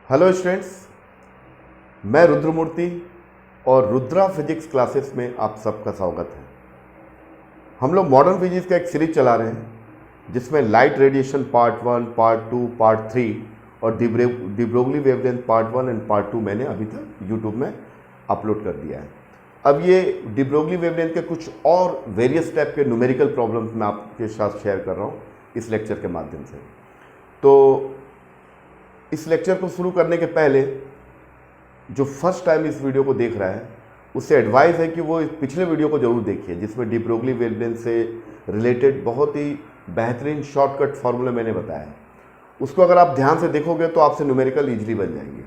Hello students, मैं रुद्रमूर्ति और Rudra physics classes में आप सबका स्वागत है। हम लोग मॉडर्न फिजिक्स का एक सीरीज चला रहे हैं जिसमें light radiation part 1, part 2, part 3 और D Broglie wavelength part 1 and part 2 मैंने अभी तक यूट्यूब में अपलोड कर दिया है। अब ये डी ब्रोगली वेवलेंथ के कुछ और वेरियस टाइप के न्यूमेरिकल प्रॉब्लम्स मैं आपके साथ शेयर कर रहा हूँ इस लेक्चर के माध्यम से। तो इस लेक्चर को शुरू करने के पहले जो फर्स्ट टाइम इस वीडियो को देख रहा है उससे एडवाइस है कि वो इस पिछले वीडियो को जरूर देखिए जिसमें डी ब्रोगली वेवलेंथ से रिलेटेड बहुत ही बेहतरीन शॉर्टकट फार्मूला मैंने बताया है। उसको अगर आप ध्यान से देखोगे तो आपसे न्यूमेरिकल ईजिली बन जाएंगे।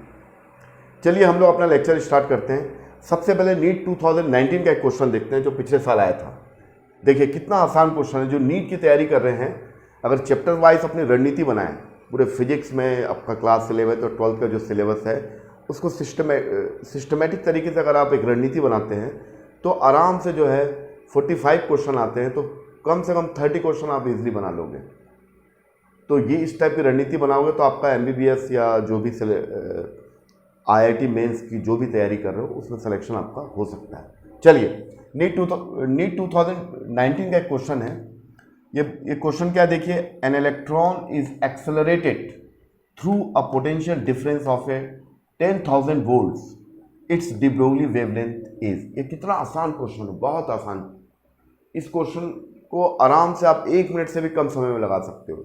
चलिए हम लोग अपना लेक्चर स्टार्ट करते हैं। सबसे पहले नीट 2019 का एक क्वेश्चन देखते हैं जो पिछले साल आया था। देखिए कितना आसान क्वेश्चन है। जो नीट की तैयारी कर रहे हैं, अगर चैप्टर वाइज अपनी रणनीति बनाएं, पूरे फिजिक्स में आपका क्लास 11 और 12 का जो सिलेबस है उसको सिस्टमेटिक तरीके से अगर आप एक रणनीति बनाते हैं तो आराम से जो है 45 क्वेश्चन आते हैं, तो कम से कम 30 क्वेश्चन आप इजीली बना लोगे। तो ये इस टाइप की रणनीति बनाओगे तो आपका MBBS या जो भी IIT मेंस की जो भी तैयारी कर रहे हो उसमें सिलेक्शन आपका हो सकता है। चलिए नीट 2019 का एक क्वेश्चन है। ये क्वेश्चन क्या देखिए, an electron is accelerated through a potential difference of A 10,000 volts, it's D Broglie wavelength is. ये कितना आसान क्वेश्चन है, बहुत आसान। इस क्वेश्चन को आराम से आप 1 मिनट से भी कम समय में लगा सकते हो,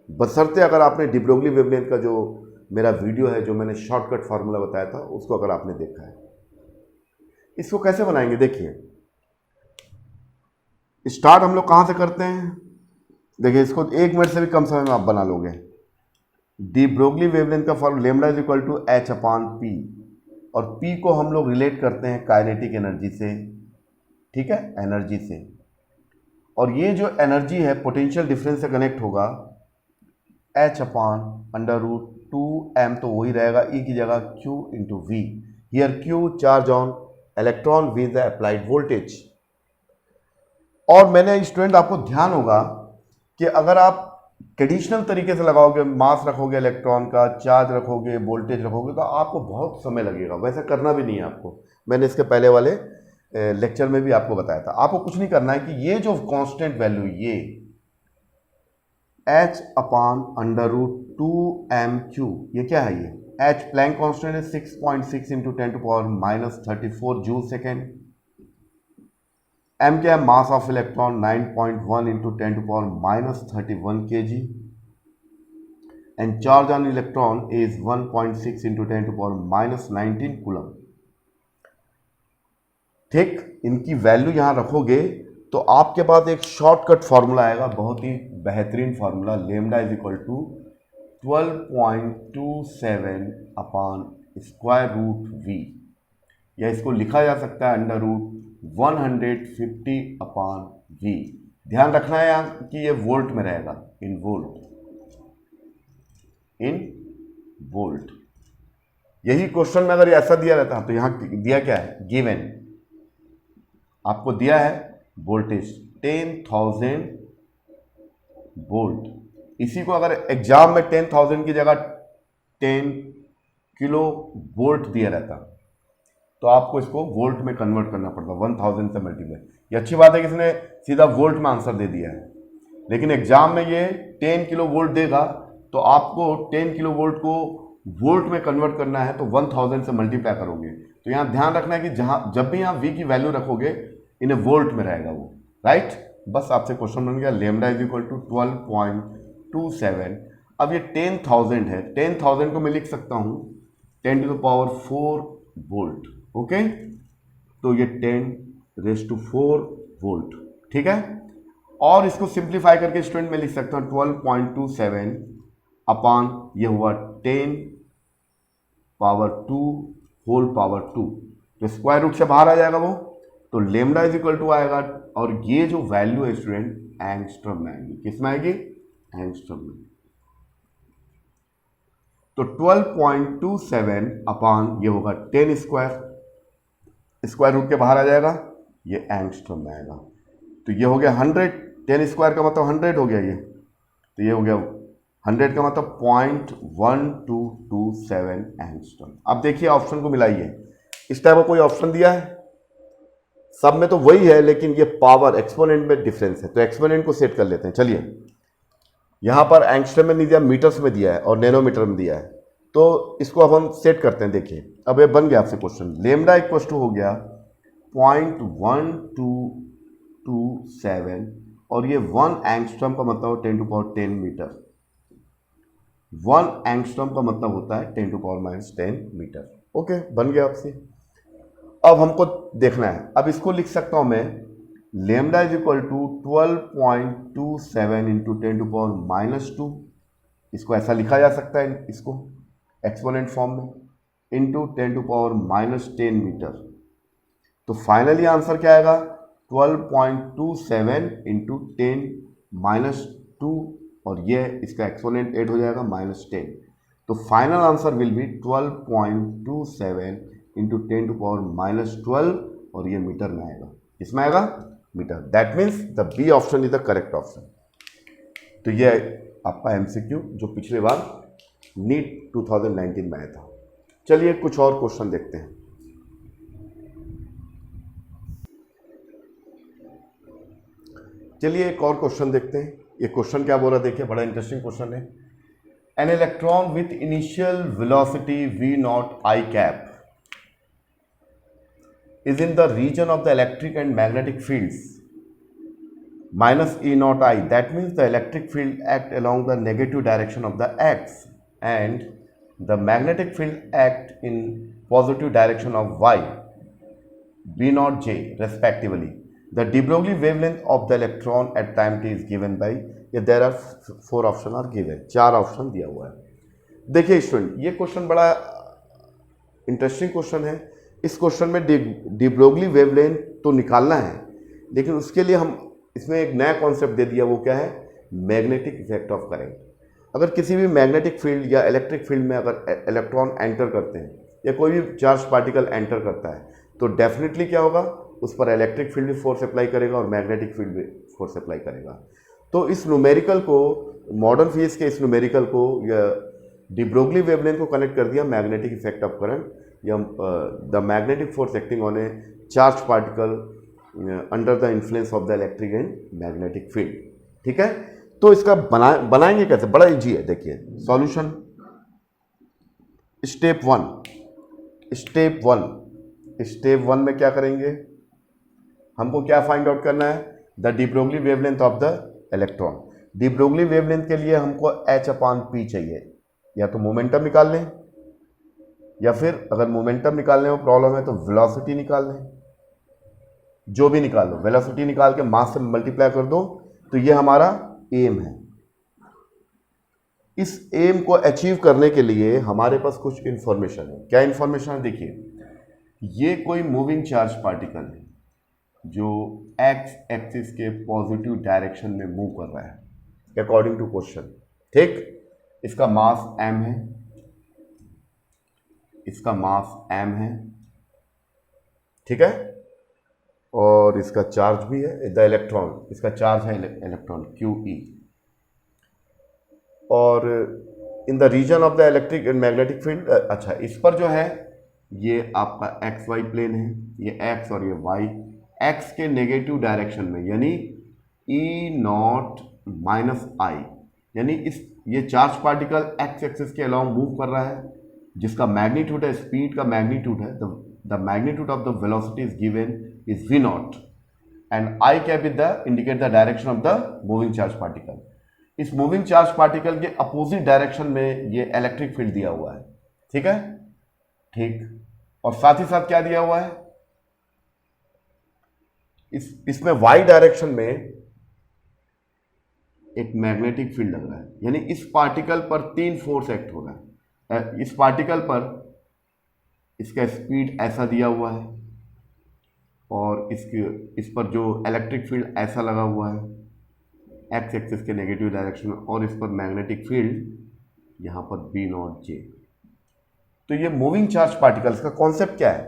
बशर्ते अगर आपने डी ब्रोगली वेवलेंथ का जो मेरा वीडियो है जो मैंने शॉर्टकट फार्मूला बताया था उसको अगर आपने देखा है। इसको कैसे बनाएंगे देखिए, स्टार्ट हम लोग कहाँ से करते हैं। देखिए इसको 1 मिनट से भी कम समय में आप बना लोगे। डी ब्रोगली वेवलेंथ का formula lambda is equal to H/P, और P को हम लोग रिलेट करते हैं काइनेटिक एनर्जी से, ठीक है, एनर्जी से। और ये जो एनर्जी है पोटेंशियल डिफरेंस से कनेक्ट होगा H/√2m, तो वही रहेगा E की जगह Q into V। Here Q charge on electron, V is the applied voltage. और मैंने स्टूडेंट आपको ध्यान होगा कि अगर आप ट्रेडिशनल तरीके से लगाओगे, मास रखोगे इलेक्ट्रॉन का, चार्ज रखोगे, वोल्टेज रखोगे, तो आपको बहुत समय लगेगा। वैसे करना भी नहीं है आपको, मैंने इसके पहले वाले लेक्चर में भी आपको बताया था। आपको कुछ नहीं करना है कि ये जो कांस्टेंट वैल्यू ये H/√2mq, ये क्या है, ये H प्लैंक कांस्टेंट है 6.6 इंटू 10⁻34 जूल सेकेंड। m क्या है, मास of electron 9.1 into 10⁻31 kg, and charge on electron is 1.6 into 10⁻19 coulomb. ठीक, इनकी वैल्यू यहां रखोगे तो आपके पास एक शॉर्टकट फॉर्मूला आएगा, बहुत ही बेहतरीन formula, lambda is equal to 12.27/√v, या इसको लिखा जा सकता है √150/v। ध्यान रखना है यहाँ कि ये वोल्ट में रहेगा, इन वोल्ट। यही क्वेश्चन में अगर ऐसा दिया रहता तो यहाँ दिया क्या है, गिवन आपको दिया है वोल्टेज 10,000 वोल्ट। इसी को अगर एग्जाम में 10,000 की जगह 10 किलो वोल्ट दिया रहता तो आपको इसको वोल्ट में कन्वर्ट करना पड़ता, 1000 से मल्टीप्लाई। ये अच्छी बात है कि इसने सीधा वोल्ट में आंसर दे दिया है, लेकिन एग्जाम में ये 10 किलो वोल्ट देगा तो आपको 10 किलो वोल्ट को वोल्ट में कन्वर्ट करना है तो 1000 से मल्टीप्लाई करोगे। तो यहाँ ध्यान रखना है कि जब भी यहाँ V की वैल्यू रखोगे इन्हें वोल्ट में रहेगा वो, राइट। बस आपसे क्वेश्चन बन गया, लैम्डा इज इक्वल टू 12.27। अब ये 10,000 है, 10,000 को मैं लिख सकता हूँ 10⁴ वोल्ट, ओके। तो ये 10⁴ वोल्ट, ठीक है। और इसको सिंप्लीफाई करके स्टूडेंट में लिख सकता हूँ 12.27 अपान ये हुआ 10⁻², तो स्क्वायर रूट से बाहर आ जाएगा वो, तो लैम्डा इज इक्वल टू आएगा, और ये जो वैल्यू है स्टूडेंट एंगस्ट्रम में आएगी। किसमें आएगी, एंगस्ट्रम में। तो 12.27 अपान ये होगा 10 स्क्वायर रूट के बाहर आ जाएगा, ये एंगस्ट्रम में आएगा। तो ये हो गया 100, 10 स्क्वायर का मतलब 100 हो गया ये, तो ये हो गया 100 का मतलब 0.1227 एंगस्ट्रॉम। अब देखिए ऑप्शन को मिलाइए, इस टाइप का कोई ऑप्शन दिया है? सब में तो वही है, लेकिन ये पावर एक्सपोनेंट में डिफरेंस है, तो एक्सपोनेंट को सेट कर लेते हैं। चलिए, यहां पर एंगस्ट्रॉम में नहीं दिया, मीटर्स में दिया है और नैनोमीटर में दिया है, तो इसको अब हम सेट करते हैं। देखिए अब ये बन गया आपसे क्वेश्चन, लेमडा इक्वल टू हो गया 0.1227 और ये 1 एंगस्ट्रॉम का मतलब 10⁻10 मीटर। 1 एंगस्ट्रॉम का मतलब होता है 10⁻10 मीटर। ओके, बन गया आपसे। अब हमको देखना है, अब इसको लिख सकता हूं मैं, lambda is equal to 12.27 into 10⁻²। इसको ऐसा लिखा जा सकता है, इसको एक्सपोनेंट फॉर्म में, इंटू 10⁻10 मीटर। तो फाइनली आंसर क्या आएगा? 12.27 इंटू 10⁻², और ये इसका एक्सपोनेंट 8 हो जाएगा -10। तो final answer will be 12.27 into 10⁻12, और ये मीटर में आएगा। किसमें आएगा? Metre. That means the B option is the correct option. तो ये आपका एमसीक्यू जो पिछले बार नीट 2019 में आया था। चलिए कुछ और क्वेश्चन देखते हैं। चलिए एक और क्वेश्चन देखते हैं। ये क्वेश्चन क्या बोल रहा है, देखिए, बड़ा इंटरेस्टिंग क्वेश्चन है। An electron with initial velocity v0 I cap is in the region of the electric and magnetic fields minus E0 I. That means the electric field act along the negative direction of the x and the magnetic field act in positive direction of y, B0 J respectively. The de Broglie wavelength of the electron at time t is given by, there are 4 options are given, 4 option दिया हुआ है। देखिए student, ये question बड़ा interesting question है। इस question में de Broglie wavelength तो निकालना है, लेकिन उसके लिए हम इसमें एक नया कॉन्सेप्ट दे दिया। वो क्या है? Magnetic effect of current. अगर किसी भी मैग्नेटिक फील्ड या इलेक्ट्रिक फील्ड में अगर इलेक्ट्रॉन एंटर करते हैं या कोई भी चार्ज पार्टिकल एंटर करता है, तो डेफिनेटली क्या होगा, उस पर इलेक्ट्रिक फील्ड भी फोर्स अप्लाई करेगा और मैग्नेटिक फील्ड भी फोर्स अप्लाई करेगा। तो इस न्यूमेरिकल को, मॉडर्न फिजिक्स के इस न्यूमेरिकल को या de Broglie वेवलेंथ को कनेक्ट कर दिया मैग्नेटिक इफेक्ट ऑफ करंट या the magnetic force acting on a charge particle under the influence of the electric and magnetic field. ठीक है, तो इसका बनाएंगे कैसे? बड़ा इजी है। देखिए सॉल्यूशन, स्टेप वन में क्या करेंगे, हमको क्या फाइंड आउट करना है? The de Broglie wavelength of the electron. de Broglie wavelength के लिए हमको h/p चाहिए। या तो मोमेंटम निकाल लें, या फिर अगर मोमेंटम निकालने में प्रॉब्लम है तो वेलोसिटी निकाल लें। जो भी निकाल लो, वेलोसिटी निकाल के मास से मल्टीप्लाई कर दो, तो ये हमारा एम है। इस एम को अचीव करने के लिए हमारे पास कुछ इंफॉर्मेशन है। क्या इंफॉर्मेशन है? देखिए, ये कोई मूविंग चार्ज पार्टिकल है जो एक्स एक्सिस के पॉजिटिव डायरेक्शन में मूव कर रहा है अकॉर्डिंग टू क्वेश्चन। ठीक, इसका मास m है, इसका मास m है, ठीक है, और इसका चार्ज भी है, द इलेक्ट्रॉन, इसका चार्ज है इलेक्ट्रॉन QE, और in the region of the electric and magnetic field. अच्छा, इस पर जो है ये आपका XY प्लेन है, ये x और ये y, x के नेगेटिव डायरेक्शन में, यानी E0 I, यानी ये चार्ज पार्टिकल x एक्सिस के अलाउंग मूव कर रहा है, जिसका मैग्नीट्यूड है, स्पीड का मैग्नीट्यूड है, the magnitude of the velocity is given is V0 and I cap is the indicate the direction of the moving charge particle. इस moving charge particle के अपोजिट डायरेक्शन में ये इलेक्ट्रिक फील्ड दिया हुआ है। ठीक है, ठीक, और साथ ही साथ क्या दिया हुआ है, इसमें y डायरेक्शन में एक मैग्नेटिक फील्ड लग रहा है, यानी इस पार्टिकल पर 3 फोर्स एक्ट हो रहा है। इस पार्टिकल पर इसका स्पीड ऐसा दिया हुआ है, और इस पर जो इलेक्ट्रिक फील्ड ऐसा लगा हुआ है एक्स एक्सिस के नेगेटिव डायरेक्शन में, और इस पर मैग्नेटिक फील्ड यहाँ पर B0J। तो ये मूविंग चार्ज पार्टिकल्स का कॉन्सेप्ट क्या है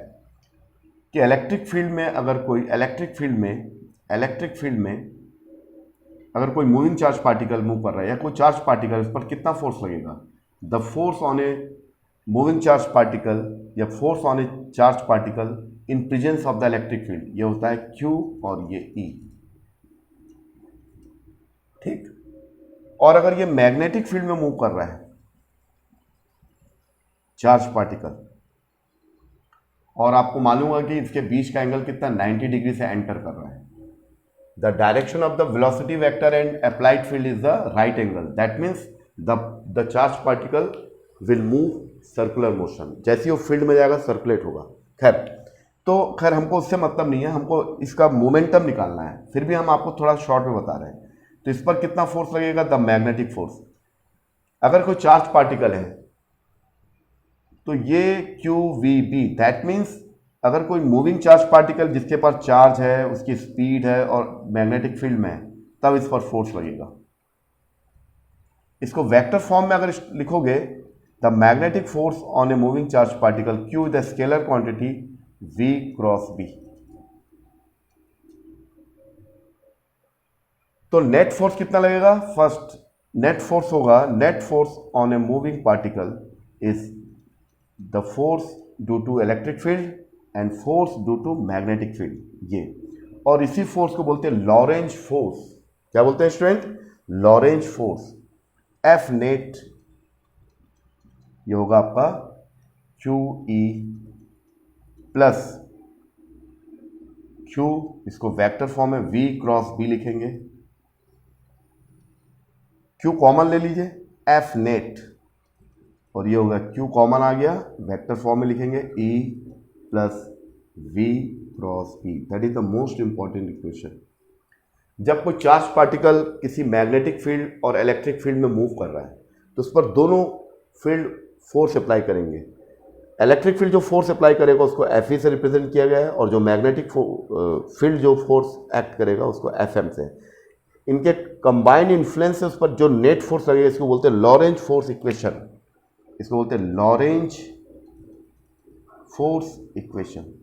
कि इलेक्ट्रिक फील्ड में अगर कोई इलेक्ट्रिक फील्ड में अगर कोई मूविंग चार्ज पार्टिकल मूव कर रहा है या कोई चार्ज पार्टिकल, उस पर कितना फोर्स लगेगा? The force on a moving charge particle या force on a charge particle in presence of the electric field, ये होता है Q और ये E। ठीक। और अगर ये मैग्नेटिक फील्ड में मूव कर रहा है चार्ज पार्टिकल, और आपको मालूम होगा कि इसके बीच का एंगल कितना 90 डिग्री से एंटर कर रहा है, the direction of the velocity vector and applied field is the right angle, that means the charge particle will move circular motion, जैसे वो फील्ड में जाएगा सर्कुलेट होगा। खैर हमको उससे मतलब नहीं है, हमको इसका मोमेंटम निकालना है, फिर भी हम आपको थोड़ा शॉर्ट में बता रहे हैं। तो इस पर कितना फोर्स लगेगा? The magnetic force. अगर कोई चार्ज पार्टिकल है तो ये QVB, दैट मीन्स अगर कोई मूविंग चार्ज पार्टिकल जिसके पास चार्ज है, उसकी स्पीड है और मैग्नेटिक फील्ड में है, तब इस पर फोर्स लगेगा। इसको वेक्टर फॉर्म में अगर लिखोगे, the magnetic force on a moving charge particle Q the scalar quantity V cross B। तो नेट फोर्स कितना लगेगा? फर्स्ट नेट फोर्स होगा, net force on a moving particle is the force due to electric field and force due to magnetic field, ये। और इसी force को बोलते हैं लॉरेंज फोर्स। क्या बोलते हैं student? Lorentz force. F net ये होगा आपका QE प्लस Q, इसको वेक्टर फॉर्म में V क्रॉस B लिखेंगे। Q कॉमन ले लीजिए, F नेट, और ये होगा Q कॉमन आ गया, वेक्टर फॉर्म में लिखेंगे E plus V cross B। That is the most important equation. जब कोई चार्ज पार्टिकल किसी मैग्नेटिक फील्ड और इलेक्ट्रिक फील्ड में मूव कर रहा है तो उस पर दोनों फील्ड फोर्स अप्लाई करेंगे। इलेक्ट्रिक फील्ड जो फोर्स अप्लाई करेगा उसको Fe से रिप्रेजेंट किया गया है, और जो मैग्नेटिक फील्ड जो फोर्स एक्ट करेगा उसको Fm से। इनके कंबाइंड इन्फ्लुएंस से उस पर जो नेट फोर्स लगेगा, इसको बोलते हैं लॉरेंज फोर्स इक्वेशन। इसको बोलते हैं Lorentz force equation.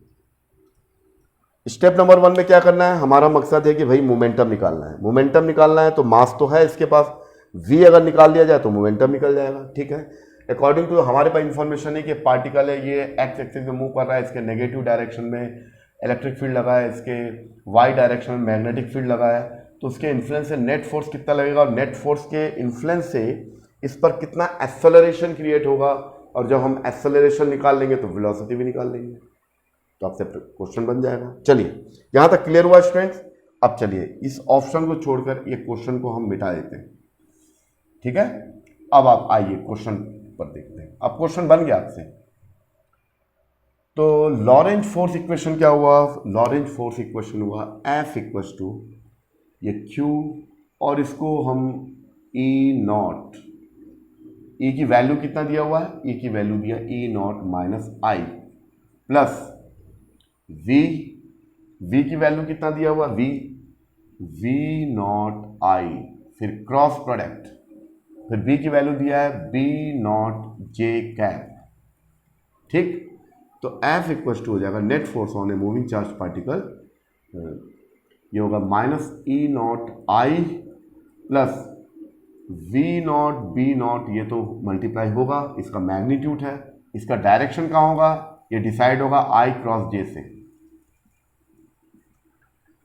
Step number 1 में क्या करना है? हमारा मकसद है कि भाई मोमेंटम निकालना है। मोमेंटम निकालना है तो मास तो है इसके पास, V अगर निकाल दिया जाए तो मोमेंटम निकल जाएगा। ठीक है, अकॉर्डिंग टू हमारे पास इंफॉर्मेशन है कि पार्टिकल है, ये एक्स एक्सिस में मूव कर रहा है, इसके नेगेटिव डायरेक्शन में इलेक्ट्रिक फील्ड लगा है, इसके वाई डायरेक्शन में मैग्नेटिक फील्ड लगा है, तो उसके इन्फ्लुएंस से नेट फोर्स कितना लगेगा, और नेट फोर्स के इन्फ्लुएंस से इस पर कितना एक्सेलरेशन क्रिएट होगा, और जब हम एक्सेलरेशन निकाल लेंगे तो वेलोसिटी भी निकाल लेंगे। तो आपसे क्वेश्चन बन जाएगा। चलिए, यहाँ तक क्लियर हुआ स्टूडेंट्स? अब चलिए इस ऑप्शन को छोड़कर ये क्वेश्चन को हम मिटा देते हैं। ठीक है, अब आप आइए क्वेश्चन पर देखते हैं। अब क्वेश्चन बन गया आपसे, तो लॉरेंज फोर्स इक्वेशन क्या हुआ? लॉरेंज फोर्स इक्वेशन हुआ F इक्वल्स टू ये Q, और इसको हम E नॉट, E की वैल्यू कितना दिया हुआ है? E की वैल्यू दिया E not minus I plus V की वैल्यू कितना दिया हुआ? V नॉट I, फिर क्रॉस प्रोडक्ट, फिर V की वैल्यू दिया है B नॉट J कैप। ठीक, तो F इक्वल्स टू हो जाएगा net force on a moving charge particle, ये होगा minus E nought I plus V nought B not, ये तो मल्टीप्लाई होगा, इसका मैग्नीट्यूड है, इसका डायरेक्शन कहाँ होगा? ये डिसाइड होगा I क्रॉस J से।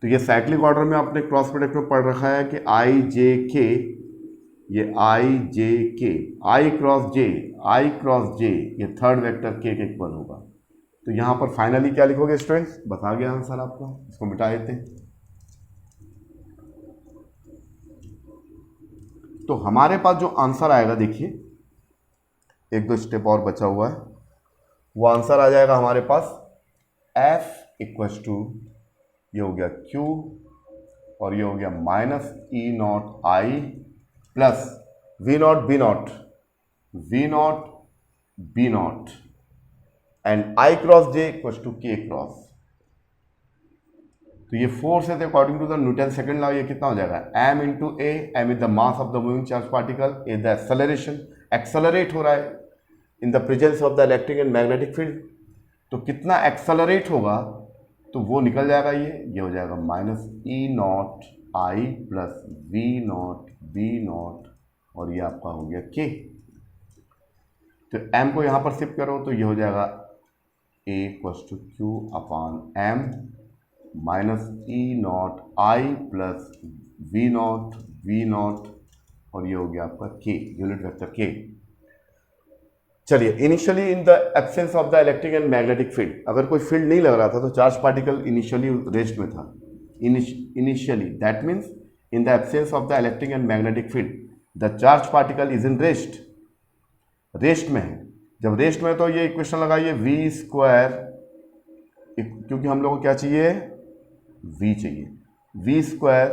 तो ये साइक्लिक ऑर्डर में आपने क्रॉस प्रोडक्ट में पढ़ रखा है कि I J K, ये I J K, I cross J, ये थर्ड वेक्टर K के इक्वल होगा। तो यहाँ पर फाइनली क्या लिखोगे स्टूडेंट्स? बता गया आंसर आपका, इसको मिटा देते हैं। तो हमारे पास जो आंसर आएगा, देखिए एक दो स्टेप और बचा हुआ है, वो आंसर आ जाएगा हमारे पास F इक्वल्स टू, ये हो गया Q और ये हो गया minus E nought I plus V nought B nought and I cross J equals to K cross. तो ये फोर्स है, according to the Newton second law ये कितना हो जाएगा? m इंटू ए, m is the mass of the moving charge particle, a the acceleration, accelerate हो रहा है in the presence of the electric and magnetic field. तो कितना एक्सेलरेट होगा तो वो निकल जाएगा, ये हो जाएगा minus E nought I plus V nought और ये आपका हो गया के। तो m को यहाँ पर शिफ्ट करो तो ये हो जाएगा a equals to Q upon m minus E nought I plus V nought और ये हो गया आपका k, यूनिट वेक्टर k। चलिए, initially in the absence of the electric and magnetic field, अगर कोई फील्ड नहीं लग रहा था तो चार्ज पार्टिकल इनिशियली रेस्ट में था। Initially that means in the absence of the electric and magnetic field the charge particle is in rest में है। जब रेस्ट में है तो ये इक्वेशन लगाइए v स्क्वायर, क्योंकि हम लोग को क्या चाहिए, v चाहिए, v square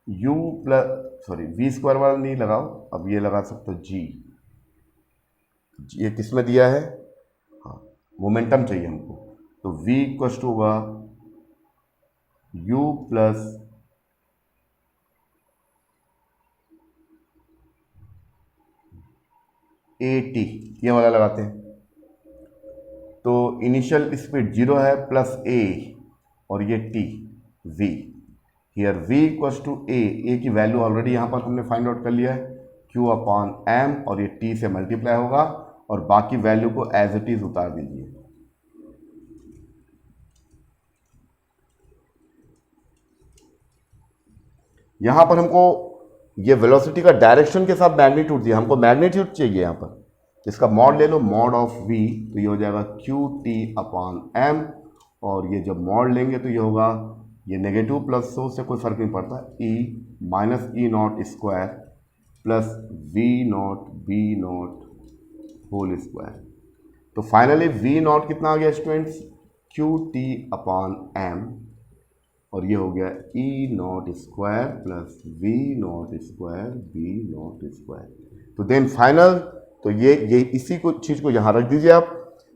u plus v square वाला नहीं लगाओ, अब ये लगा सकते हो g। ये किस में दिया है, हाँ मोमेंटम चाहिए हमको, तो v इक्वल्स टू होगा u प्लस at, ये वाला लगाते हैं। तो इनिशियल स्पीड 0 है प्लस a और ये t v, here v equals to a की वैल्यू ऑलरेडी यहाँ पर हमने फाइंड आउट कर लिया है, q अपॉन m और ये t से मल्टीप्लाई होगा और बाकी वैल्यू को एज इट इज उतार दीजिए। यहां पर हमको ये वेलोसिटी का डायरेक्शन के साथ मैग्नीट्यूड दिया, हमको मैग्नीट्यूड चाहिए यहाँ पर, इसका मॉड ले लो, मॉड ऑफ v, तो ये हो जाएगा क्यू टी अपॉन m और ये जब मॉड लेंगे तो ये होगा, ये नेगेटिव प्लस हो से कोई फर्क नहीं पड़ता, e minus E nought square plus v nought whole square. तो फाइनली v नॉट कितना आ गया students, Q T upon m और ये हो गया e nought square plus v nought square. तो देन फाइनल, तो ये इसी को चीज को यहाँ रख दीजिए आप।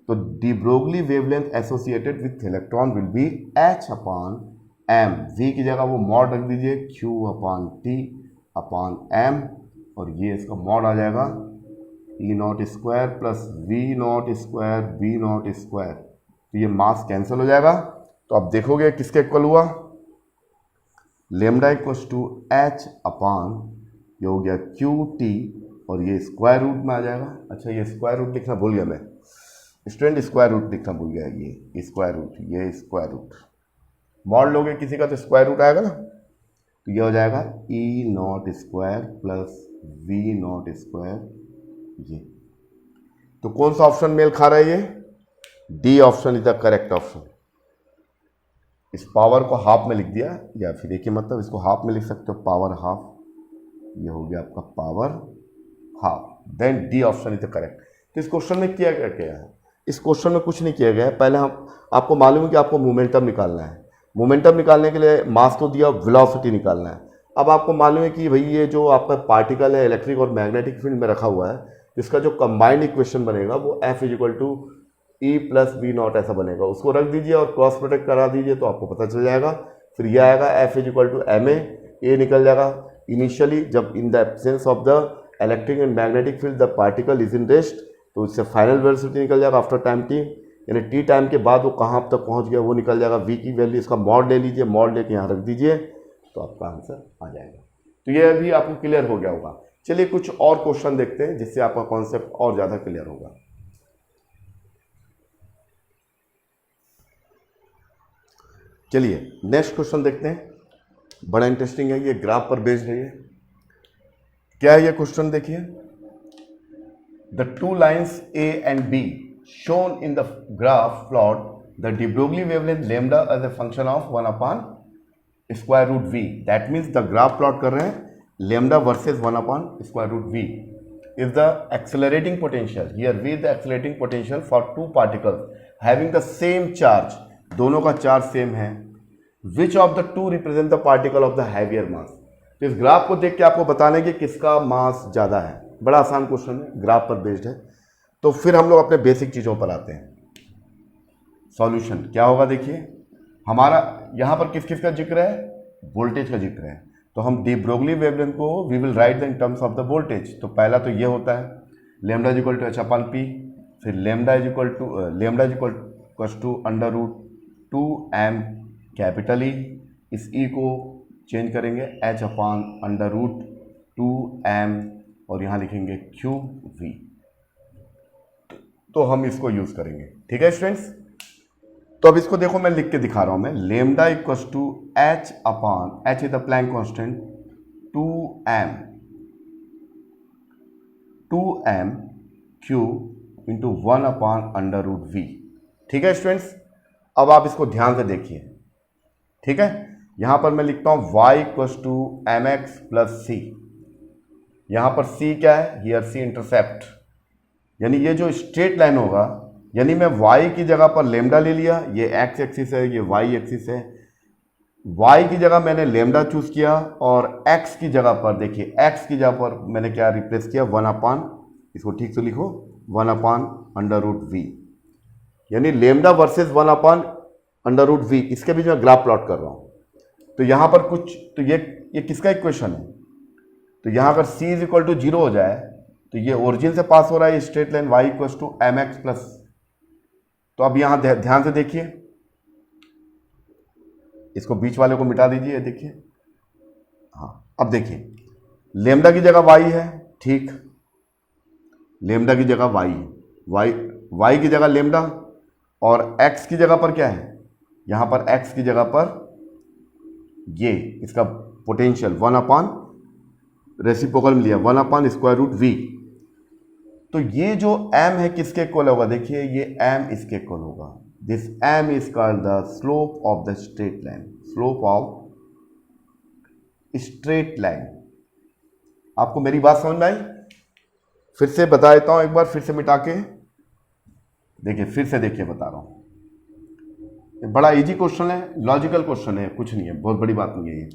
तो D Broglie wavelength associated with electron will be h upon m, v की जगह वो मॉड रख दीजिए q upon t upon m और ये इसका मॉड आ जाएगा e nought square plus v nought square. तो ये मास कैंसिल हो जाएगा, तो अब देखोगे किसके इक्वल हुआ, lambda equals to h upon ये हो गया क्यू टी और ये स्क्वायर रूट में आ जाएगा। अच्छा, ये स्क्वायर रूट लिखना भूल गया मैं स्टूडेंट, स्क्वायर रूट लिखना भूल गया, ये स्क्वायर रूट मॉड लोगे किसी का तो स्क्वायर रूट आएगा ना, तो ये हो जाएगा e nought square plus v nought square ये। तो कौन सा ऑप्शन मेल खा रहा है, ये D option is the correct option. इस पावर को हाफ में लिख दिया, या फिर देखिए मतलब इसको हाफ में लिख सकते हो, पावर हाफ, ये हो गया आपका power half, then D option is the correct. तो इस क्वेश्चन में किया गया है, इस क्वेश्चन में कुछ नहीं किया गया है। पहले हम आपको मालूम है कि आपको मोमेंटम निकालना है, मोमेंटम निकालने के लिए मास को दिया, वेलोसिटी निकालना है। अब आपको मालूम है कि भाई ये जो आपका पार्टिकल है इलेक्ट्रिक और मैग्नेटिक फील्ड में रखा हुआ है, जिसका जो कंबाइंड इक्वेशन बनेगा वो F is equal to E plus V nought ऐसा बनेगा, उसको रख दीजिए और क्रॉस प्रोडक्ट करा दीजिए तो आपको पता चल जाएगा। फिर यह आएगा F is equal to M A निकल जाएगा। इनिशियली जब in the absence of the electric and magnetic field the particle is in rest, तो इससे फाइनल वेलोसिटी निकल जाएगा आफ्टर टाइम टी, यानी टी टाइम के बाद वो कहाँ तक पहुँच गया वो निकल जाएगा। वी की वैल्यू, इसका मॉड ले लीजिए, मॉड लेके यहाँ रख दीजिए तो आपका आंसर आ जाएगा। तो ये अभी आपको क्लियर हो गया होगा। चलिए कुछ और क्वेश्चन देखते हैं जिससे आपका कॉन्सेप्ट और ज़्यादा क्लियर होगा। चलिए नेक्स्ट क्वेश्चन देखते हैं, बड़ा इंटरेस्टिंग है, ये ग्राफ पर बेस्ड है। ये क्या है ये क्वेश्चन, देखिए the two lines A and B shown in the graph plot the de Broglie wavelength lambda as a function of 1 upon square root V. That means the graph plot कर रहे हैं lambda versus 1 upon square root V is the accelerating potential. Here V is the accelerating potential for two particles having the same charge. दोनों का charge same है। Which of the two represent the particle of the heavier mass? तो इस graph को देख के आपको बताना है कि किसका मास ज़्यादा है। बड़ा आसान क्वेश्चन है, ग्राफ पर बेस्ड है। तो फिर हम लोग अपने बेसिक चीज़ों पर आते हैं। सॉल्यूशन क्या होगा, देखिए हमारा यहाँ पर किस किस का जिक्र है, वोल्टेज का जिक्र है। तो हम डी ब्रोगली वेवलेंथ को we will write the in terms of the voltage. तो पहला तो ये होता है lambda is equal to H upon p, फिर lambda is equal to under root 2m capital E, इस ई को चेंज करेंगे h upon under root 2m और यहाँ लिखेंगे QV। तो हम इसको यूज करेंगे। ठीक है स्टूडेंट्स, तो अब इसको देखो मैं लिख के दिखा रहा हूं मैं, lambda equals to h upon h is the Planck constant 2m Q into 1 upon under root V। ठीक है स्टूडेंट्स, अब आप इसको ध्यान से देखिए। ठीक है, यहां पर मैं लिखता हूं y equals to mx plus c। यहां पर c क्या है, हियर c इंटरसेप्ट, यानी ये जो स्ट्रेट लाइन होगा, यानी मैं y की जगह पर लेमडा ले लिया, ये x एक्सिस है, ये y एक्सिस है, y की जगह मैंने लेमडा चूज किया और x की जगह पर देखिए, x की जगह पर मैंने क्या रिप्लेस किया, 1 अपान, इसको ठीक से लिखो, 1 अपान अंडर रूट v, यानी lambda versus 1 upon under root v, इसके बीच में ग्राफ प्लॉट कर रहा हूं। तो यहां पर कुछ, तो ये किसका इक्वेशन है, तो यहां अगर c इज इक्वल टू 0 हो जाए तो ये ओरिजिन से पास हो रहा है straight line y equal to mx plus. तो अब यहां ध्यान से देखिए, इसको बीच वाले को मिटा दीजिए, देखिए, हाँ अब देखिए, लेमडा की जगह y है, ठीक, लेमडा की जगह y की जगह लेमडा और x की जगह पर क्या है, यहां पर x की जगह पर ये इसका पोटेंशियल 1 अपान रेसिप्रोकल में लिया, 1 अपान स्क्वायर रूट v। तो ये जो m है किसके इक्वल होगा, देखिए ये m इसके इक्वल होगा। This m is called the slope of the straight line, slope of straight line. आपको मेरी बात समझ में आई? फिर से बता देता हूं एक बार, फिर से मिटा के देखिए, फिर से देखिए, बता रहा हूं, बड़ा इजी क्वेश्चन है, लॉजिकल क्वेश्चन है, कुछ नहीं है, बहुत बड़ी बात नहीं है ये।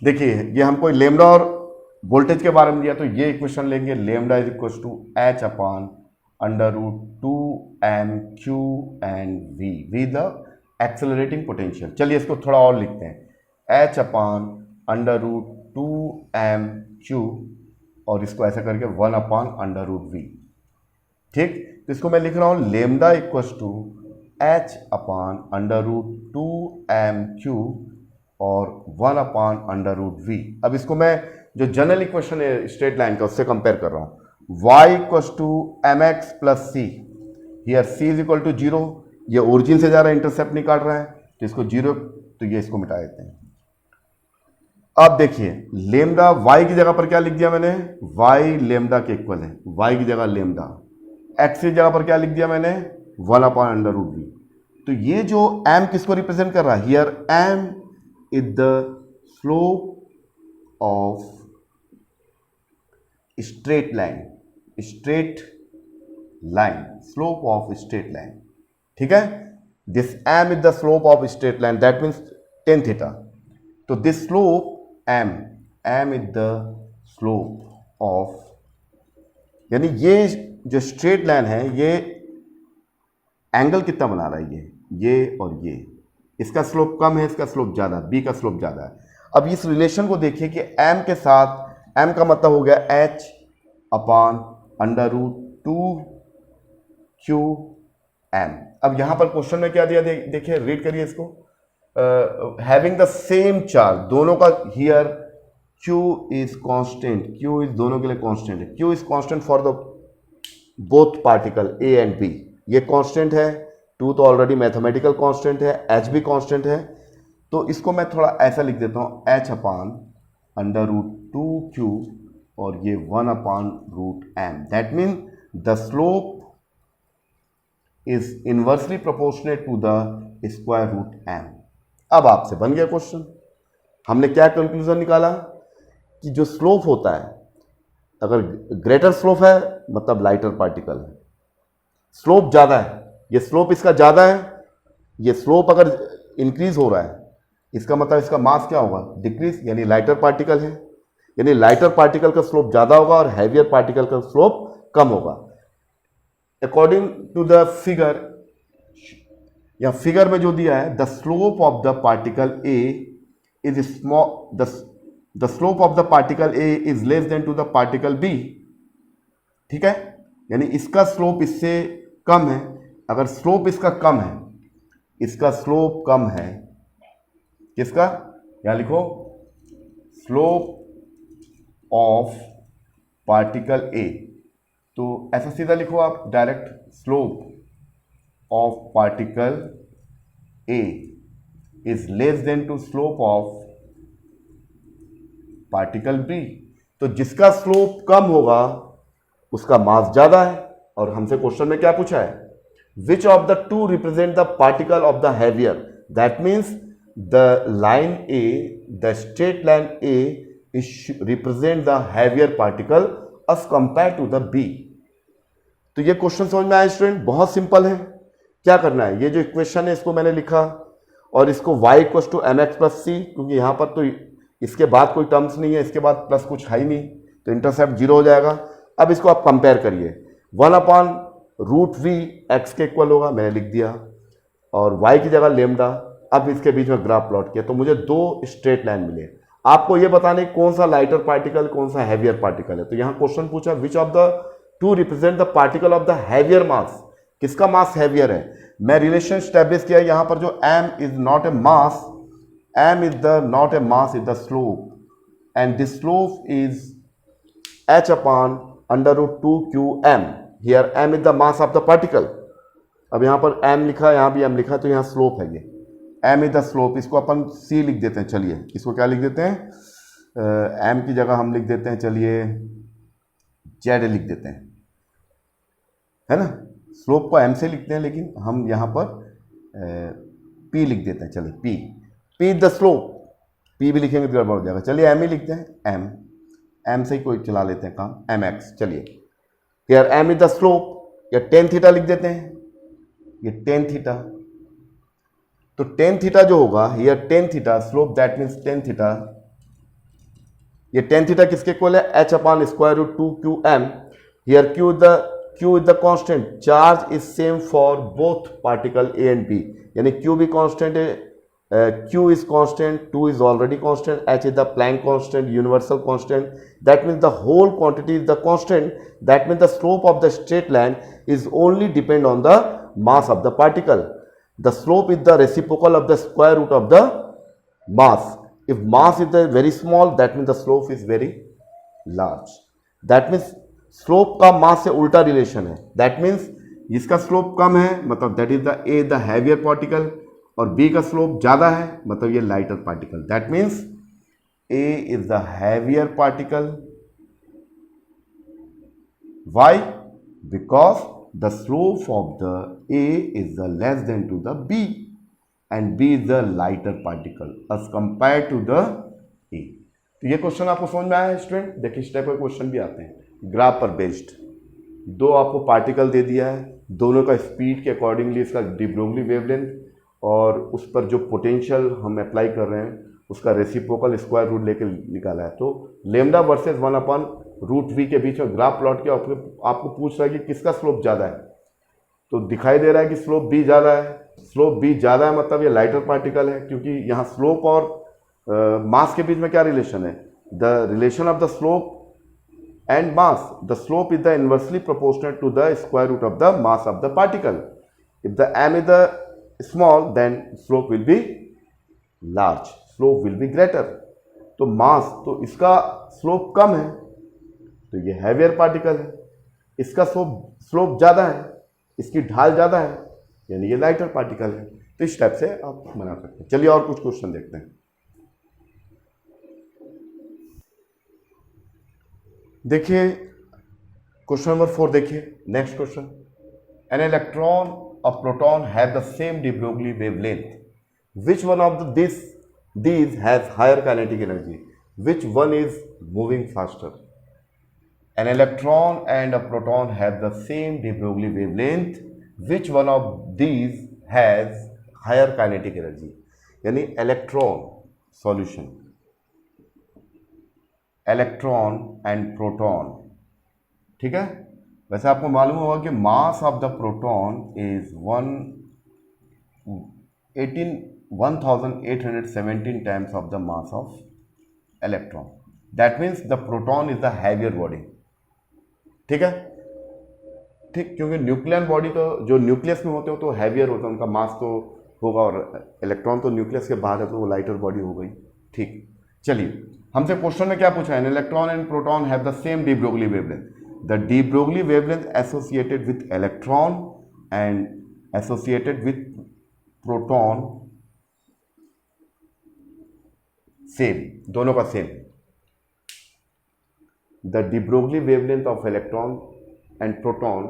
देखिए ये हमको लेमडा और वोल्टेज के बारे में दिया, तो ये इक्वेशन लेंगे, lambda is equal to h upon under root 2m q and v the accelerating potential. चलिए इसको थोड़ा और लिखते हैं, h upon under root 2m q और इसको ऐसा करके 1 अपॉन अंडर रूट v। ठीक, तो इसको मैं लिख रहा हूं lambda equal to h upon under root 2m q और 1 अपॉन अंडर रूट v। अब इसको मैं जो जनरल इक्वेशन है स्ट्रेट लाइन का उससे कंपेयर कर रहा हूं, y equal to mx plus c, here c is equal to 0, ये ओरिजिन से जा रहा है, इंटरसेप्ट नहीं काट रहा है, तो इसको 0, तो ये इसको मिटा देते हैं। अब देखिए लेमडा y की जगह पर क्या लिख दिया मैंने, y लेमडा के इक्वल है, y की जगह लेमडा, x की जगह पर क्या लिख दिया मैंने, 1 अपॉन अंडर रूट v। तो ये जो m किसको रिप्रेजेंट कर रहा है, here m is the slope of straight line, straight line, slope of straight line. ठीक है, this m is the slope of straight line, that means tan theta. तो this slope m is the slope of, यानी ये जो straight line है ये angle कितना बना रहा है, ये और ये, इसका स्लोप कम है, इसका स्लोप ज्यादा, b का स्लोप ज्यादा है। अब इस रिलेशन को देखिए कि m के साथ, m का मतलब हो गया h upon under root 2qm। अब यहां पर क्वेश्चन में क्या दिया, देखिए रीड करिए इसको, हैविंग द सेम चार्ज, दोनों का here q is constant, q is दोनों के लिए कांस्टेंट है, q is constant for the both particle a and b, ये कांस्टेंट है, 2 तो ऑलरेडी मैथमेटिकल कांस्टेंट है, h भी कांस्टेंट है। तो इसको मैं थोड़ा ऐसा लिख देता हूं, h upon under root 2q और ये 1 upon root m, that mean the slope is inversely proportionate to the square root m। अब आपसे बन गया क्वेश्चन, हमने क्या कंक्लूजन निकाला कि जो स्लोप होता है, अगर ग्रेटर स्लोप है मतलब लाइटर पार्टिकल है, स्लोप ज्यादा है, ये स्लोप इसका ज्यादा है, ये स्लोप अगर इंक्रीज हो रहा है इसका मतलब इसका मास क्या होगा, डिक्रीज, यानी लाइटर पार्टिकल है, यानी लाइटर पार्टिकल का स्लोप ज्यादा होगा और हैवियर पार्टिकल का स्लोप कम होगा। अकॉर्डिंग टू द फिगर, या फिगर में जो दिया है, the slope of the particle A is small, the slope of the particle A is less than to the particle B. ठीक है, यानी इसका स्लोप इससे कम है, अगर स्लोप इसका कम है, इसका स्लोप कम है, किसका, यहां लिखो स्लोप ऑफ पार्टिकल ए, तो ऐसा सीधा लिखो आप direct, slope of particle A is less than to slope of particle B. तो जिसका स्लोप कम होगा उसका मास ज्यादा है। और हमसे क्वेश्चन में क्या पूछा है, which of the two represent the particle of the heavier, that means the line A, the straight line A is represent the heavier particle as compare to the B. तो ये क्वेश्चन समझ में आया student, बहुत simple है। क्या करना है, ये जो इक्वेशन है इसको मैंने लिखा और इसको y equal to m x plus c, क्योंकि यहां पर तो इसके बाद कोई टर्म्स नहीं है, इसके बाद प्लस कुछ है ही नहीं, तो इंटरसेप्ट जीरो हो जाएगा। अब इसको आप कंपेयर करिए, 1/√v x के इक्वल होगा, मैंने लिख दिया, और y की जगह लेमडा। अब इसके बीच में ग्राफ प्लॉट किया तो मुझे दो स्ट्रेट लाइन मिले। आपको ये बताने कौन सा लाइटर पार्टिकल कौन सा हैवियर पार्टिकल है। तो यहां क्वेश्चन पूछा which of the two represent the particle of the heavier mass, किसका मास हैवियर है। मैं रिलेशन स्टैब्लिश किया, यहां पर जो m is not a mass, m is the not a mass, is the slope, and this slope is h/√2qm. Here m is the mass of the particle. अब यहाँ पर m लिखा है, यहाँ भी m लिखा है, तो यहाँ स्लोप है ये, m is the slope। इसको अपन c लिख देते हैं, चलिए इसको क्या लिख देते हैं, m की जगह हम लिख देते हैं, चलिए z लिख देते हैं, है ना। स्लोप को m से लिखते हैं, लेकिन हम यहाँ पर p लिख देते हैं, चलिए p is the slope. p भी लिखेंगे तो गड़बड़ हो जाएगा, चलिए m ही लिखते हैं, m से ही कोई चला लेते हैं काम, mx। चलिए here m is the slope, या टेन थीटा लिख देते हैं, ये टेन थीटा। तो टेन थीटा जो होगा, here tan theta slope, that means tan theta, ये टेन थीटा किसके इक्वल है, h/√2qm। Here q is the constant, charge is same for both particle a and b, यानी q भी constant है, q is constant, 2 is already constant, h is the Planck constant, universal constant, that means the whole quantity is the constant, that means the slope of the straight line is only depend on the mass of the particle. The slope is the reciprocal of the square root of the mass. If mass is very small, that means the slope is very large. That means slope का mass से उल्टा relation है, that means जिसका slope कम है मतलब that is the a, the heavier particle, और b का slope ज्यादा है मतलब ये lighter particle. That means a is the heavier particle. Why? Because the slope of the a is the less than to the b and b is the lighter particle as compare to the a। तो ये question आपको समझ में आया student. देखिए इस type के question भी आते हैं ग्राफ पर बेस्ड। दो आपको पार्टिकल दे दिया है, दोनों का स्पीड के अकॉर्डिंगली इसका डी ब्रोगली वेवलेंथ और उस पर जो पोटेंशियल हम अप्लाई कर रहे हैं उसका रेसिप्रोकल स्क्वायर रूट लेके निकाला है। तो लेमडा वर्सेस 1/√v के बीच में ग्राफ प्लॉट किया, आपको पूछ रहा है कि किसका स्लोप ज़्यादा है। तो दिखाई दे रहा है कि स्लोप b ज़्यादा है। स्लोप b ज़्यादा है मतलब ये लाइटर पार्टिकल है, क्योंकि यहाँ स्लोप और मास के बीच में क्या रिलेशन है, the relation of the slope and mass. The slope is the inversely proportional to the square root of the mass of the particle. If the m is the small, then slope will be large. Slope will be greater. तो mass, तो इसका slope कम है तो ये heavier particle है, इसका slope ज़्यादा है, इसकी ढाल ज़्यादा है यानी ये lighter particle है। तो इस टाइप से आप बना सकते हैं। चलिए और कुछ क्वेश्चन देखते हैं। देखिए क्वेश्चन नंबर 4 देखिए, नेक्स्ट क्वेश्चन। एन इलेक्ट्रॉन और proton have the same de Broglie wavelength, which one of these has higher kinetic energy, which one is moving faster? An electron and a proton have the same de Broglie wavelength, which one of these has higher kinetic energy? यानी electron solution, electron and proton, ठीक है। वैसे आपको मालूम होगा कि mass of the proton is 1817 times of the mass of electron. That means the proton is the heavier body, ठीक है, ठीक, क्योंकि न्यूक्लियन बॉडी तो जो न्यूक्लियस में होते हो तो हैवियर होता है, उनका मास तो होगा, और इलेक्ट्रॉन तो न्यूक्लियस के बाहर है तो वो लाइटर बॉडी हो गई, ठीक। चलिए हमसे क्वेश्चन में क्या पूछा है, electron and proton have the same de Broglie wavelength. The de Broglie wavelength associated with electron and associated with proton same, दोनों का same. The de Broglie wavelength of electron and proton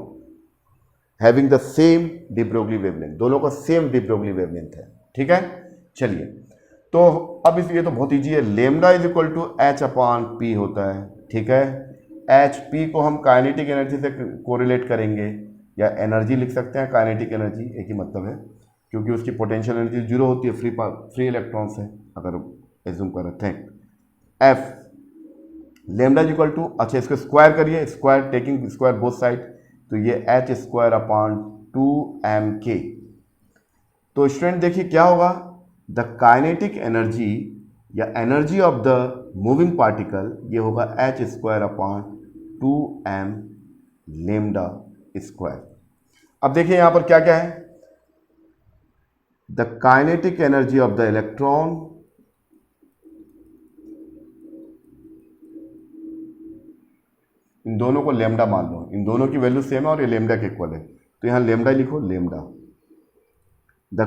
having the same de Broglie wavelength, दोनों का same de Broglie wavelength है। ठीक है, चलिए तो अब ये तो बहुत ईजी है, lambda is equal to H upon P होता है। ठीक है, एच पी को हम काइनेटिक एनर्जी से कोरिलेट करेंगे या एनर्जी लिख सकते हैं, काइनेटिक एनर्जी एक ही मतलब है, क्योंकि उसकी पोटेंशियल एनर्जी जीरो होती है फ्री इलेक्ट्रॉन से, अगर एज्यूम कर रहे हैं। If lambda is equal to, अच्छा इसको स्क्वायर करिए, square taking square both side, तो ये H square upon 2m k। तो स्टूडेंट देखिए क्या होगा, द काइनेटिक एनर्जी या energy of the moving particle ये होगा H square upon 2m lambda square. अब देखिए यहां पर क्या क्या है, the kinetic energy of the electron इन दोनों को लेमडा मान लो, इन दोनों की वैल्यू सेम है और ये लेमडा के इक्वल है, तो यहां लेमडा लिखो, lambda. The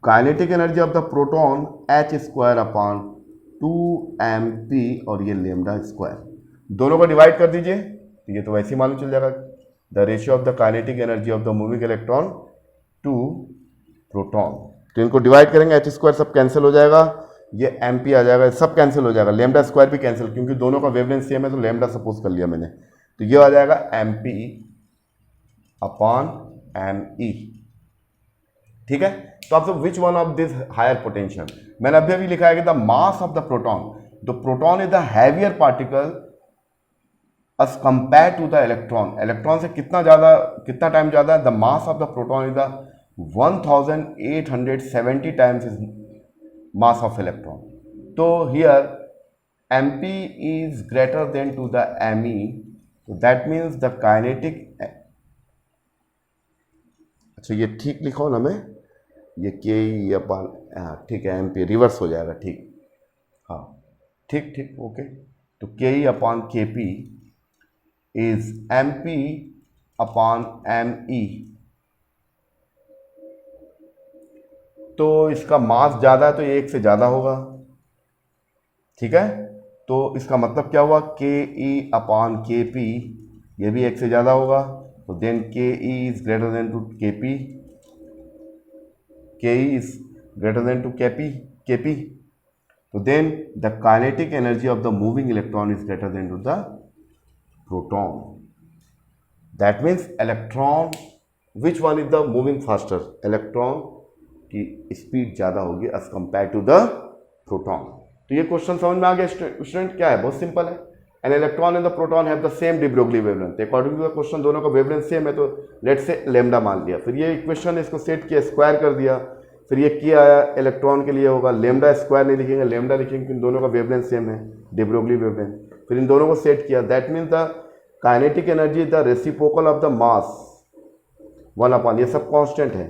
kinetic energy of the proton H square upon 2mp और ये लेमडा स्क्वायर, दोनों को डिवाइड कर दीजिए तो ये तो वैसे ही मालूम चल जाएगा, the ratio of the kinetic energy of the moving electron to proton. तो इनको डिवाइड करेंगे, एच स्क्वायर सब कैंसिल हो जाएगा, ये mp आ जाएगा, सब कैंसिल हो जाएगा, लेमडा स्क्वायर भी कैंसिल, क्योंकि दोनों का वेवलेंथ सेम है तो लेमडा सपोज कर लिया मैंने, तो ये आ जाएगा mp अपॉन me। ठीक है, तो आप सब which one of this higher potential, मैंने अभी लिखा है कि the mass of the proton, the proton is the heavier particle as compare to the electron, electron से कितना टाइम ज्यादा है, the mass of the proton is the 1870 times is mass of electron. तो here mp is greater than to the me, तो that means the kinetic, अच्छा ये ठीक लिखो ना, मैं ये के अपन, हाँ ठीक है, mp रिवर्स हो जाएगा, ठीक, हाँ ठीक ठीक ओके, तो के अपॉन के P is mp upon me। तो इसका मास ज़्यादा है तो ये एक से ज़्यादा होगा। ठीक है, तो इसका मतलब क्या हुआ, के ई अपॉन के पी, ये भी एक से ज़्यादा होगा, तो then K E is greater than to K P, K E is greater than to K P, तो then the kinetic energy of the moving electron is greater than to the proton. That means electron, which one is the moving faster, electron की speed ज़्यादा होगी as compare to the proton. तो ये question समझ में आ गया student, क्या है, बहुत सिंपल है। An electron and the proton have the same de Broglie wavelength, according to the question दोनों का वेवलेंथ सेम है, तो लेट से लेमडा मान लिया, फिर ये इक्वेशन इसको सेट किया, स्क्वायर कर दिया, फिर ये किया आया इलेक्ट्रॉन के लिए होगा, लेमडा स्क्वायर नहीं लिखेंगे, लेमडा लिखेंगे, इन दोनों का वेवलेंथ सेम है, डी ब्रोगली वेवलेंथ, फिर इन दोनों को सेट किया, that means the kinetic energy the reciprocal of the mass 1/, ये सब कॉन्स्टेंट है,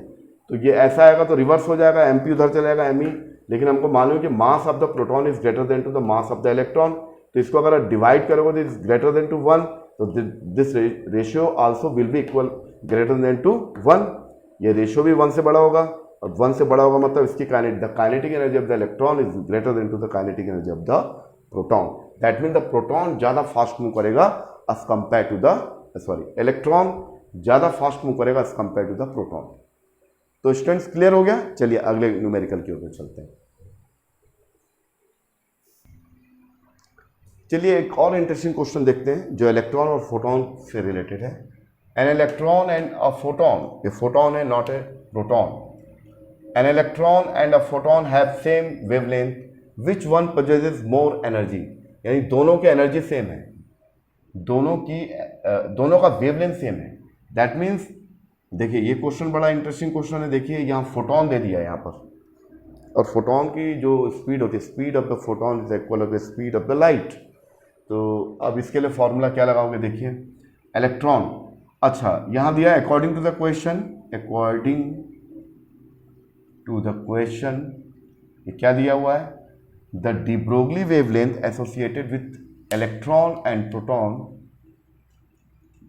तो ये ऐसा आएगा तो रिवर्स हो जाएगा, mp उधर चलेगा me, लेकिन हमको मालूम है कि mass of the proton is greater than to the mass of the electron, तो इसको अगर आप डिवाइड करोगे तो इज ग्रेटर देन टू 1, तो this ratio also will be equal greater than to 1, ये रेशियो भी 1 से बड़ा होगा, और 1 से बड़ा होगा मतलब इसकी kinetic energy of the electron is greater than to the kinetic energy of the proton. That mean the proton ज़्यादा फास्ट मूव करेगा as compare to the electron ज़्यादा फास्ट मूव करेगा as compare to the proton. तो students clear हो गया, चलिए अगले numerical की ओर चलते हैं। चलिए एक और इंटरेस्टिंग क्वेश्चन देखते हैं जो इलेक्ट्रॉन और फोटोन से रिलेटेड है। An electron and a photon, ये फोटोन है not a proton, N electron and a photon have same wavelength, which one possesses more energy, यानी दोनों की एनर्जी सेम है, दोनों का वेवलेंथ सेम है। दैट मीन्स देखिए ये क्वेश्चन बड़ा इंटरेस्टिंग क्वेश्चन है, देखिए यहाँ फोटोन दे दिया है यहाँ पर, और फोटोन की जो स्पीड होती है, speed of the photon is equal to the speed of the light. तो अब इसके लिए फॉर्मूला क्या लगाओगे, देखिए इलेक्ट्रॉन, अच्छा यहाँ दिया है according to the question, according to the question ये क्या दिया हुआ है, the de Broglie wavelength associated with electron and proton,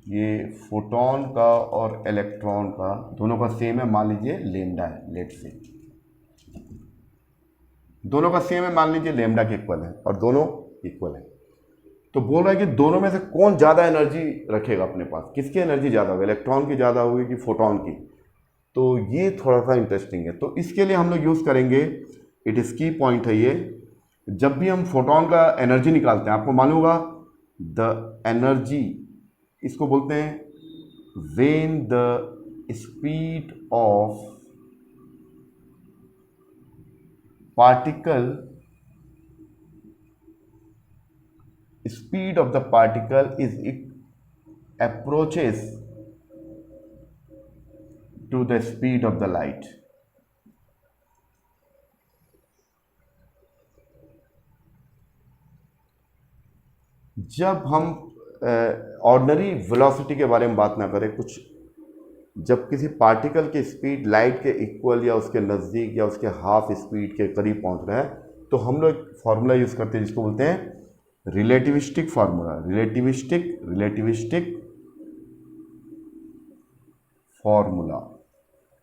ये फोटॉन का और इलेक्ट्रॉन का दोनों का सेम है, मान लीजिए लेमडा है, लेट से दोनों का सेम है, मान लीजिए लेमडा के इक्वल है और दोनों इक्वल है। तो बोल रहा है कि दोनों में से कौन ज़्यादा एनर्जी रखेगा अपने पास, किसकी एनर्जी ज़्यादा होगी, इलेक्ट्रॉन की ज़्यादा होगी कि फोटॉन की। तो ये थोड़ा सा इंटरेस्टिंग है। तो इसके लिए हम लोग यूज़ करेंगे, इट इज़ की पॉइंट है ये, जब भी हम फोटॉन का एनर्जी निकालते हैं, आपको मालूम होगा द एनर्जी, इसको बोलते हैं when the speed of particle, speed of the particle is it approaches to the speed of the light. जब हम ऑर्डिनरी वेलोसिटी के बारे में बात ना करें, कुछ जब किसी पार्टिकल की स्पीड लाइट के इक्वल या उसके नज़दीक या उसके हाफ स्पीड के करीब पहुंच रहा है, तो हम लोग एक फार्मूला यूज़ करते हैं जिसको बोलते हैं रिलेटिविस्टिक फार्मूला, रिलेटिविस्टिक फार्मूला।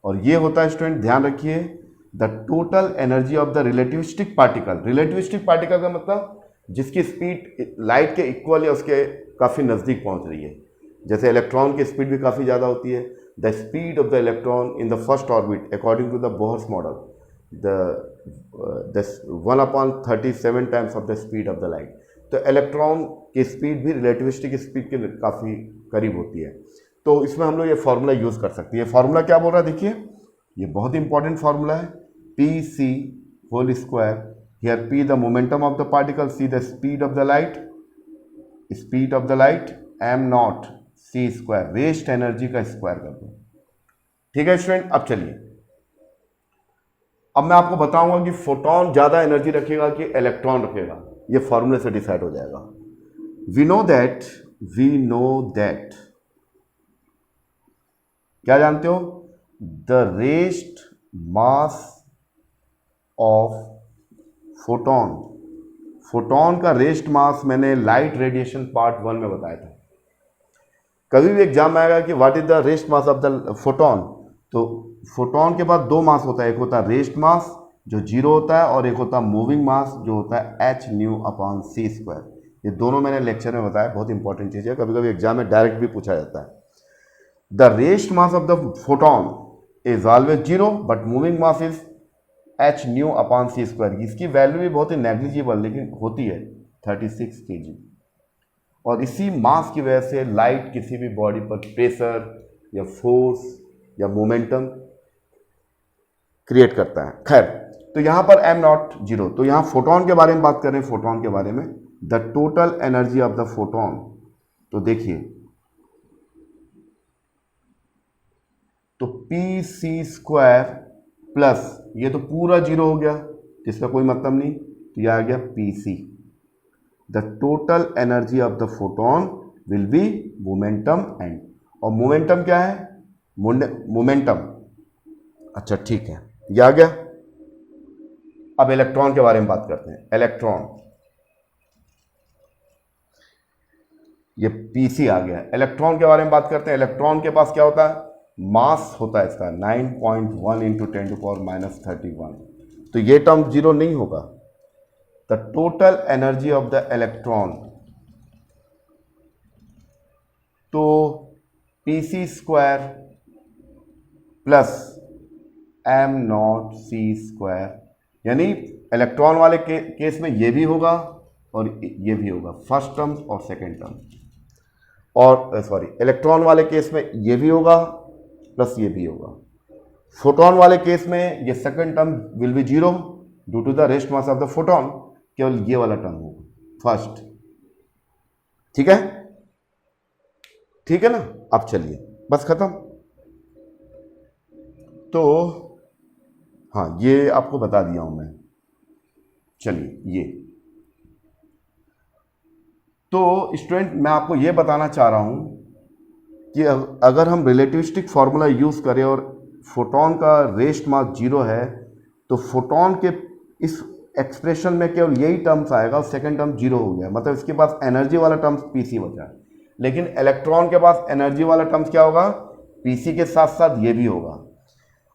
और ये होता है, स्टूडेंट ध्यान रखिए, the total energy of the relativistic particle. Relativistic particle का मतलब जिसकी स्पीड लाइट के इक्वल या उसके काफ़ी नज़दीक पहुंच रही है। जैसे इलेक्ट्रॉन की स्पीड भी काफ़ी ज़्यादा होती है। The speed of the electron in the first orbit according to the Bohr's model, the 1/37 times of the speed of the light. तो इलेक्ट्रॉन की स्पीड भी रिलेटिविस्टिक स्पीड के काफ़ी करीब होती है। तो इसमें हम लोग ये फार्मूला यूज़ कर सकते हैं। ये फार्मूला क्या बोल रहा है, देखिए, ये बहुत इंपॉर्टेंट फार्मूला है, P C whole square, here P the momentum of the particle, C the speed of the light, M not C square, rest energy का स्क्वायर कर दो। ठीक है स्टूडेंट, अब चलिए, अब मैं आपको बताऊंगा कि फोटॉन ज्यादा एनर्जी रखेगा कि इलेक्ट्रॉन रखेगा। ये फॉर्मूले से डिसाइड हो जाएगा। वी नो दैट क्या जानते हो, the rest mass of photon का रेस्ट मास मैंने लाइट रेडिएशन पार्ट 1 में बताया था। कभी भी एग्जाम में आएगा कि what is the rest mass of the photon, तो फोटॉन के पास दो मास होता है, एक होता है रेस्ट मास जो 0 होता है और एक होता है मूविंग मास जो होता है h/c²। ये दोनों मैंने लेक्चर में बताया, बहुत इंपॉर्टेंट चीज़ है, कभी कभी एग्जाम में डायरेक्ट भी पूछा जाता है। The rest mass of the photon is always 0 but moving mass is h/c²। इसकी वैल्यू भी बहुत ही नेग्लिजिबल लेकिन होती है 36 kg। और इसी मास की वजह से लाइट किसी भी बॉडी पर प्रेशर या फोर्स या मोमेंटम क्रिएट करता है। खैर, तो यहां पर m नॉट 0, तो यहां फोटॉन के बारे में बात कर रहे हैं, फोटॉन के बारे में, the total energy of the photon. तो देखिए, तो pc² प्लस ये तो पूरा 0 हो गया जिसका कोई मतलब नहीं, तो यह आ गया pc। The total energy of the photon will be momentum and, और मोमेंटम क्या है, मोमेंटम, अच्छा ठीक है, यह आ गया। अब इलेक्ट्रॉन के बारे में बात करते हैं। इलेक्ट्रॉन, ये pc आ गया। इलेक्ट्रॉन के बारे में बात करते हैं। इलेक्ट्रॉन के पास क्या होता है, मास होता है इसका 9.1 × 10⁻31। तो ये टर्म 0 नहीं होगा। The total energy of the electron, तो pc² प्लस m0c², यानी इलेक्ट्रॉन वाले केस में ये भी होगा और ये भी होगा, फर्स्ट टर्म और सेकेंड टर्म। और सॉरी, इलेक्ट्रॉन वाले केस में ये भी होगा प्लस ये भी होगा। फोटॉन वाले केस में ये second term will be 0 due to the rest mass of the photon, केवल ये वाला टर्म होगा फर्स्ट। ठीक है, ठीक है ना। अब चलिए, बस खत्म। तो हाँ, ये आपको बता दिया हूं मैं। चलिए, ये तो स्टूडेंट, मैं आपको ये बताना चाह रहा हूं कि अगर हम रिलेटिविस्टिक फार्मूला यूज करें और फोटॉन का रेस्ट मास 0 है, तो फोटॉन के इस एक्सप्रेशन में केवल यही टर्म्स आएगा और सेकंड टर्म जीरो हो गया, मतलब इसके पास एनर्जी वाला टर्म्स पीसी बचा है। लेकिन इलेक्ट्रॉन के पास एनर्जी वाला टर्म्स क्या होगा, पीसी के साथ साथ ये भी होगा।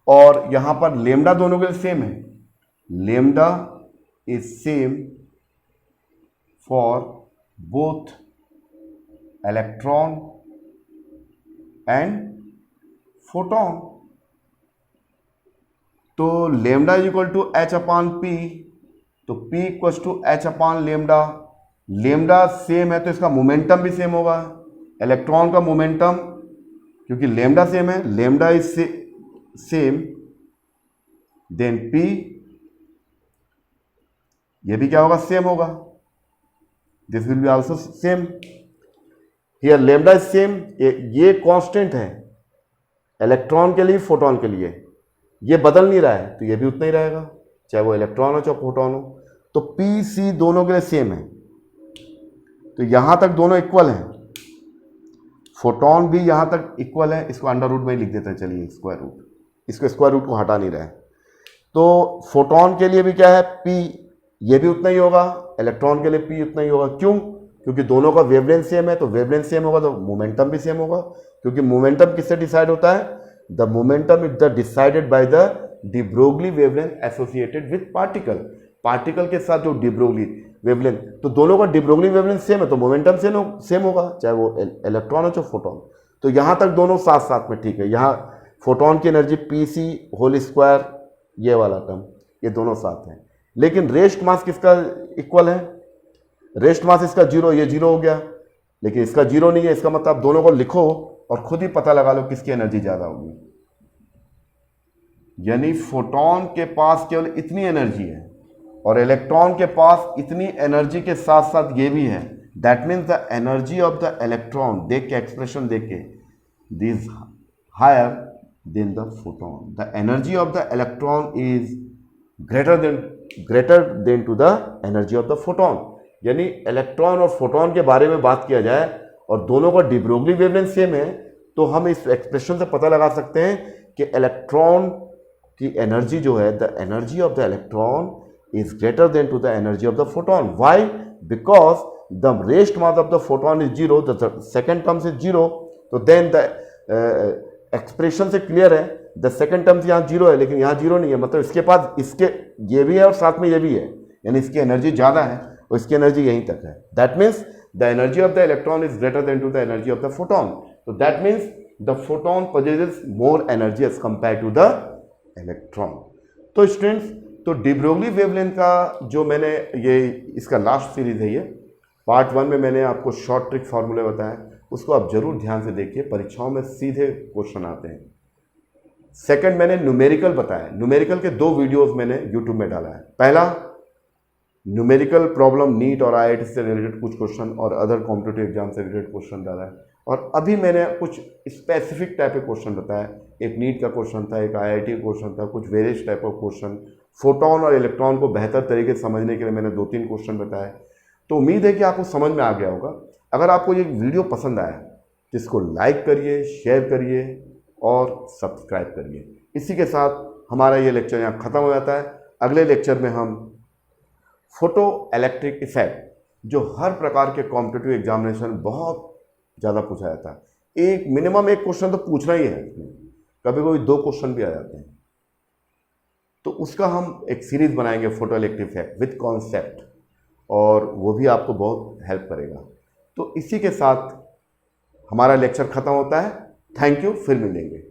और यहां पर लेमडा दोनों के लिए सेम है, lambda is same for both electron and photon. तो lambda is equal to H upon p, तो p equal to H upon lambda. Lambda same है तो इसका मोमेंटम भी सेम होगा, इलेक्ट्रॉन का मोमेंटम, क्योंकि लेमडा सेम है, lambda is same, then P, ये भी क्या होगा, सेम होगा, this will be also same. Here lambda is same, ये कांस्टेंट है इलेक्ट्रॉन के लिए, फोटोन के लिए, ये बदल नहीं रहा है, तो ये भी उतना ही रहेगा, चाहे वो इलेक्ट्रॉन हो चाहे फोटोन हो। तो पी सी दोनों के लिए सेम है, तो यहां तक दोनों इक्वल हैं, फोटोन भी यहां तक इक्वल है। इसको अंडर रूट में ही लिख देते हैं, चलिए स्क्वायर रूट, इसको स्क्वायर रूट को हटा नहीं रहे। तो फोटोन के लिए भी क्या है, पी, ये भी उतना ही होगा, इलेक्ट्रॉन के लिए पी उतना ही होगा। क्यों? क्योंकि दोनों का वेवलेंथ सेम है, तो वेवलेंथ सेम होगा तो मोमेंटम भी सेम होगा। क्योंकि मोमेंटम किससे डिसाइड होता है, the momentum is the decided by the de Broglie wavelength associated with particle. Particle के साथ जो डी ब्रोगली वेवलेंथ, तो दोनों का डी ब्रोगली वेवलेंथ सेम है तो मोमेंटम सेम होगा, चाहे वो इलेक्ट्रॉन हो चाहे फोटोन। तो यहां तक दोनों साथ साथ में ठीक है। यहाँ फोटोन की energy P C whole square, ये वाला टर्म, ये दोनों साथ हैं। लेकिन रेस्ट मास किसका इक्वल है, रेस्ट मास इसका जीरो, ये जीरो हो गया, लेकिन इसका जीरो नहीं है। इसका मतलब आप दोनों को लिखो और खुद ही पता लगा लो किसकी एनर्जी ज्यादा होगी। यानी फोटोन के पास केवल इतनी एनर्जी है और इलेक्ट्रॉन के पास इतनी एनर्जी के साथ साथ ये भी है। That means the energy of the electron, देख के एक्सप्रेशन देख के, this higher than the photon. The energy of the electron is greater than to the energy of the photon. यानी इलेक्ट्रॉन और फोटोन के बारे में बात किया जाए और दोनों का डी ब्रोगली वेवलेंथ सेम है, तो हम इस एक्सप्रेशन से पता लगा सकते हैं कि इलेक्ट्रॉन की एनर्जी जो है, the energy of the electron is greater than to the energy of the photon. Why? Because the rest mass of the photon is zero, the second term is zero, तो then the expression से clear है, the second term यहाँ zero है लेकिन यहाँ zero नहीं है, मतलब इसके पास इसके ये भी है और साथ में ये भी है, यानी इसकी एनर्जी ज़्यादा है और इसकी एनर्जी यहीं तक है। That means the energy of the electron is greater than to the energy of the photon. So that means the photon possesses more energy as compared to the electron. तो students, तो D Broglie wavelength का जो मैंने ये इसका last series है, ये part 1 में मैंने आपको शॉर्ट ट्रिक फार्मूले बताया, उसको आप जरूर ध्यान से देखिए, परीक्षाओं में सीधे क्वेश्चन आते हैं। सेकंड मैंने न्यूमेरिकल बताया, न्यूमेरिकल के 2 वीडियोस मैंने यूट्यूब में डाला है। पहला न्यूमेरिकल प्रॉब्लम नीट और IIT से रिलेटेड कुछ क्वेश्चन और अदर कॉम्पिटिटिव एग्जाम से रिलेटेड क्वेश्चन डाला है, और अभी मैंने कुछ स्पेसिफिक टाइप के क्वेश्चन बताया। एक नीट का क्वेश्चन था, एक IIT का क्वेश्चन था, कुछ various type of question, photon और इलेक्ट्रॉन को बेहतर तरीके से समझने के लिए मैंने 2-3 क्वेश्चन बताए। तो उम्मीद है कि आपको समझ में आ गया होगा। अगर आपको ये वीडियो पसंद आया तो इसको लाइक करिए, शेयर करिए और सब्सक्राइब करिए। इसी के साथ हमारा ये लेक्चर यहाँ ख़त्म हो जाता है। अगले लेक्चर में हम फोटो इलेक्ट्रिक इफेक्ट, जो हर प्रकार के कॉम्पिटिटिव एग्जामिनेशन बहुत ज़्यादा पूछा जाता है, एक मिनिमम एक क्वेश्चन तो पूछना ही है, कभी कभी 2 क्वेश्चन भी आ जाते हैं, तो उसका हम एक सीरीज बनाएंगे photo electric effect with concept, और वो भी आपको बहुत हेल्प करेगा। तो इसी के साथ हमारा लेक्चर ख़त्म होता है। थैंक यू, फिर मिलेंगे।